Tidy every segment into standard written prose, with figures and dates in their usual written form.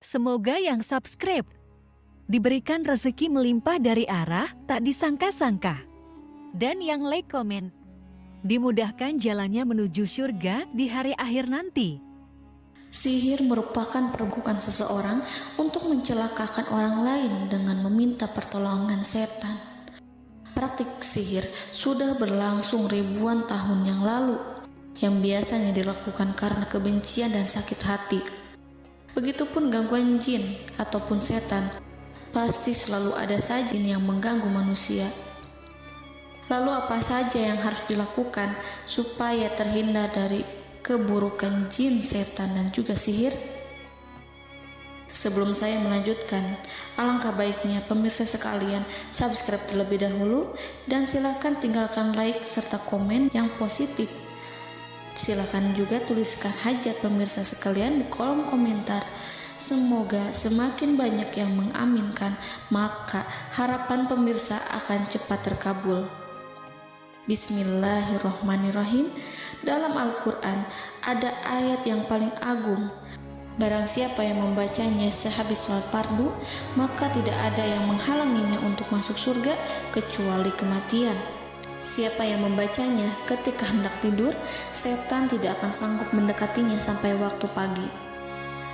Semoga yang subscribe diberikan rezeki melimpah dari arah tak disangka-sangka. Dan yang like komen, dimudahkan jalannya menuju surga di hari akhir nanti. Sihir merupakan perbuatan seseorang untuk mencelakakan orang lain dengan meminta pertolongan setan. Praktik sihir sudah berlangsung ribuan tahun yang lalu, yang biasanya dilakukan karena kebencian dan sakit hati. Begitupun gangguan jin ataupun setan, pasti selalu ada saja jin yang mengganggu manusia. Lalu apa saja yang harus dilakukan supaya terhindar dari keburukan jin, setan, dan juga sihir? Sebelum saya melanjutkan, alangkah baiknya pemirsa sekalian subscribe terlebih dahulu dan silakan tinggalkan like serta komen yang positif. Silakan juga tuliskan hajat pemirsa sekalian di kolom komentar. Semoga semakin banyak yang mengaminkan, maka harapan pemirsa akan cepat terkabul. Bismillahirrohmanirrohim. Dalam Al-Quran ada ayat yang paling agung. Barang siapa yang membacanya sehabis sholat fardu, maka tidak ada yang menghalanginya untuk masuk surga kecuali kematian. Siapa yang membacanya ketika hendak tidur, setan tidak akan sanggup mendekatinya sampai waktu pagi.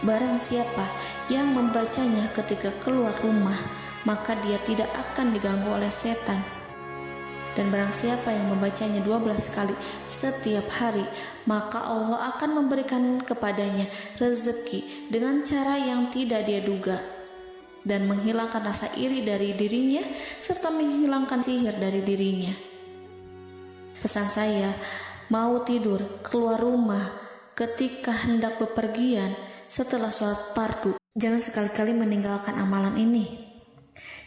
Barang siapa yang membacanya ketika keluar rumah, maka dia tidak akan diganggu oleh setan. Dan barang siapa yang membacanya 12 kali setiap hari, maka Allah akan memberikan kepadanya rezeki dengan cara yang tidak dia duga, dan menghilangkan rasa iri dari dirinya, serta menghilangkan sihir dari dirinya. Pesan saya, mau tidur, keluar rumah, ketika hendak bepergian, setelah sholat fardu, jangan sekali-kali meninggalkan amalan ini.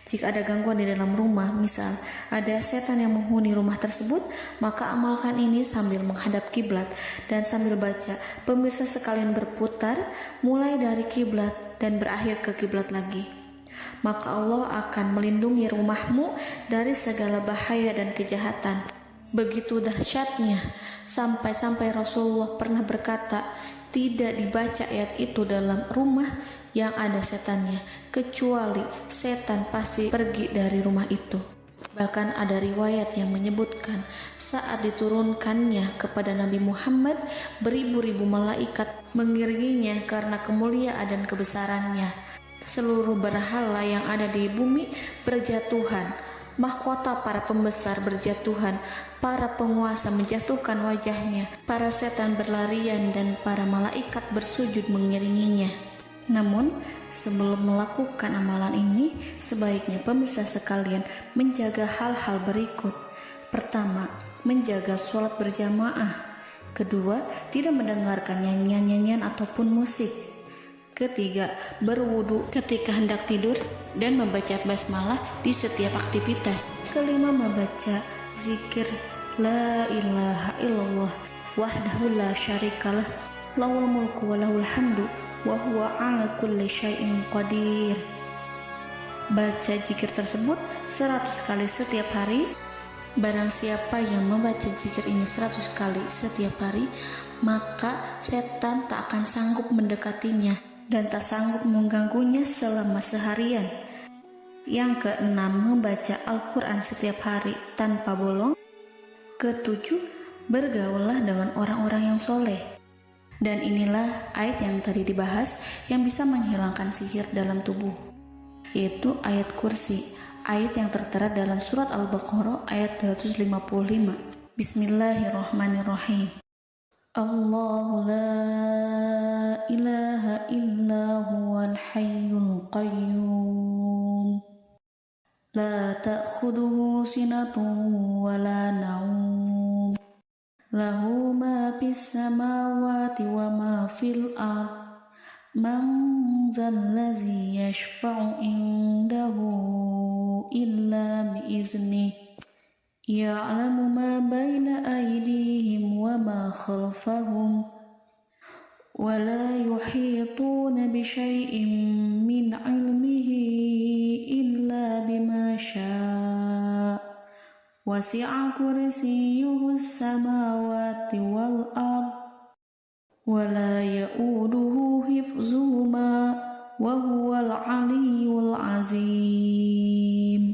Jika ada gangguan di dalam rumah, misal ada setan yang menghuni rumah tersebut, maka amalkan ini sambil menghadap kiblat dan sambil baca. Pemirsa sekalian berputar mulai dari kiblat dan berakhir ke kiblat lagi. Maka Allah akan melindungi rumahmu dari segala bahaya dan kejahatan. Begitu dahsyatnya, sampai-sampai Rasulullah pernah berkata, tidak dibaca ayat itu dalam rumah yang ada setannya, kecuali setan pasti pergi dari rumah itu. Bahkan ada riwayat yang menyebutkan saat diturunkannya kepada Nabi Muhammad, beribu-ribu malaikat mengiringinya karena kemuliaan dan kebesarannya. Seluruh berhala yang ada di bumi berjatuhan, mahkota para pembesar berjatuhan, para penguasa menjatuhkan wajahnya, para setan berlarian, dan para malaikat bersujud mengiringinya. Namun, sebelum melakukan amalan ini, sebaiknya pemirsa sekalian menjaga hal-hal berikut. Pertama, menjaga sholat berjamaah. Kedua, tidak mendengarkan nyanyian-nyanyian ataupun musik. Ketiga, berwudu ketika hendak tidur dan membaca basmalah di setiap aktivitas. Kelima, membaca zikir la ilaha illallah wahdahu la syarikalah lahul mulku wa lahul hamdu wa huwa ala kulli syai'in qadir. Baca zikir tersebut 100 kali setiap hari. Barang siapa yang membaca zikir ini 100 kali setiap hari, maka setan tak akan sanggup mendekatinya dan tak sanggup mengganggunya selama seharian. Yang keenam, membaca Al-Quran setiap hari tanpa bolong. Ketujuh, bergaullah dengan orang-orang yang soleh. Dan inilah ayat yang tadi dibahas yang bisa menghilangkan sihir dalam tubuh, yaitu ayat kursi, ayat yang tertera dalam surat Al-Baqarah ayat 255. Bismillahirrahmanirrahim. Allahu la ilaha illa huwal hayyul qayyum la ta'khuduhu sinatun wa la naum lahu ma fis samawati wa ma fil ard man zallazi yashfa'u indahu illa biiznih ya'lamu ma baina aydihim wa ma khalfahum wa la yuhituna bi syai'in min 'ilmihi illa bima syaa' wasi'a kursiyyuhu as-samawati wal ard wa la ya'uduhu hifzuhuma wa huwal aliyyul azim.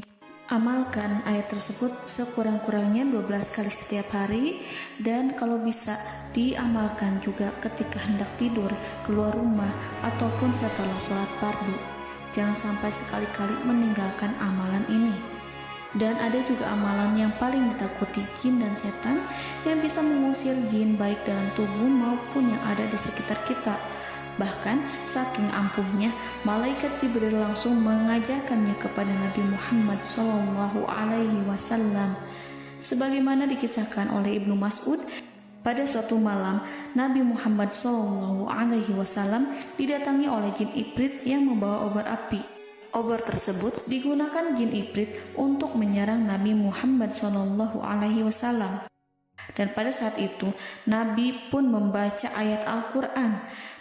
Amalkan ayat tersebut sekurang-kurangnya 12 kali setiap hari, dan kalau bisa diamalkan juga ketika hendak tidur, keluar rumah, ataupun setelah sholat fardu. Jangan sampai sekali-kali meninggalkan amalan ini. Dan ada juga amalan yang paling ditakuti jin dan setan, yang bisa mengusir jin baik dalam tubuh maupun yang ada di sekitar kita. Bahkan saking ampuhnya, malaikat Jibril langsung mengajarkannya kepada Nabi Muhammad SAW. Sebagaimana dikisahkan oleh Ibnu Mas'ud, pada suatu malam Nabi Muhammad SAW didatangi oleh jin Ifrit yang membawa obor api. Obor tersebut digunakan jin Ifrit untuk menyerang Nabi Muhammad SAW. Dan pada saat itu Nabi pun membaca ayat Al-Quran.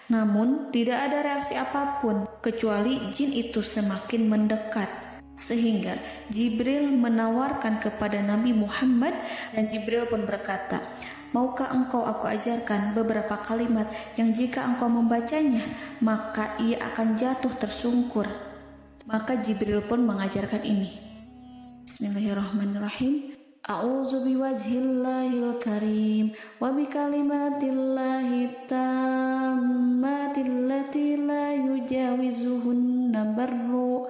Namun tidak ada reaksi apapun kecuali jin itu semakin mendekat, sehingga Jibril menawarkan kepada Nabi Muhammad, dan Jibril pun berkata, "Maukah engkau aku ajarkan beberapa kalimat yang jika engkau membacanya maka ia akan jatuh tersungkur?" Maka Jibril pun mengajarkan ini. Bismillahirrahmanirrahim. A'udzu biwajhillahil karim wa bikalimatillahi tammatil lati la yujawizuhunna barru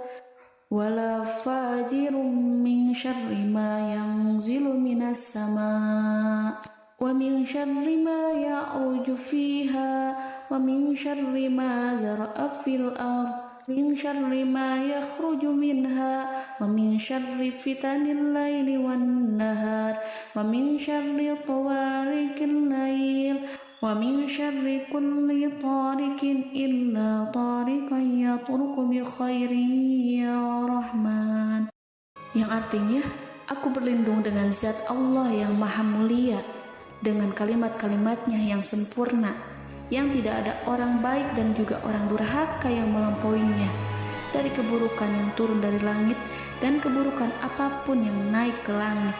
wala fajirum min syarri ma yanzilu minas sama' wa min syarri ma ya'ruju fiha wa min syarri ma zara'a fil ardh min syarri ma yakhruju minha wa min syarri fitanil laili wan nahar wa min syarri tawarikil lail wa min syarri kulli tarikin illa tarikan yatruku bi khairin ya Rahman. Yang artinya, aku berlindung dengan zat Allah yang maha mulia, dengan kalimat-kalimatnya yang sempurna, yang tidak ada orang baik dan juga orang durhaka yang melampauinya, dari keburukan yang turun dari langit dan keburukan apapun yang naik ke langit,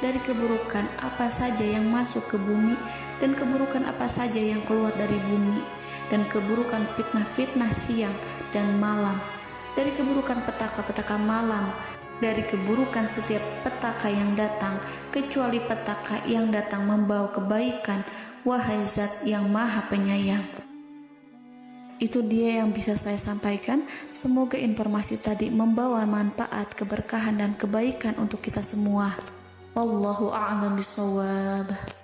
dari keburukan apa saja yang masuk ke bumi dan keburukan apa saja yang keluar dari bumi, dan keburukan fitnah-fitnah siang dan malam, dari keburukan petaka-petaka malam, dari keburukan setiap petaka yang datang, kecuali petaka yang datang membawa kebaikan, wahai zat yang maha penyayang. Itu dia yang bisa saya sampaikan. Semoga informasi tadi membawa manfaat, keberkahan dan kebaikan untuk kita semua. Wallahu a'lam bishawab.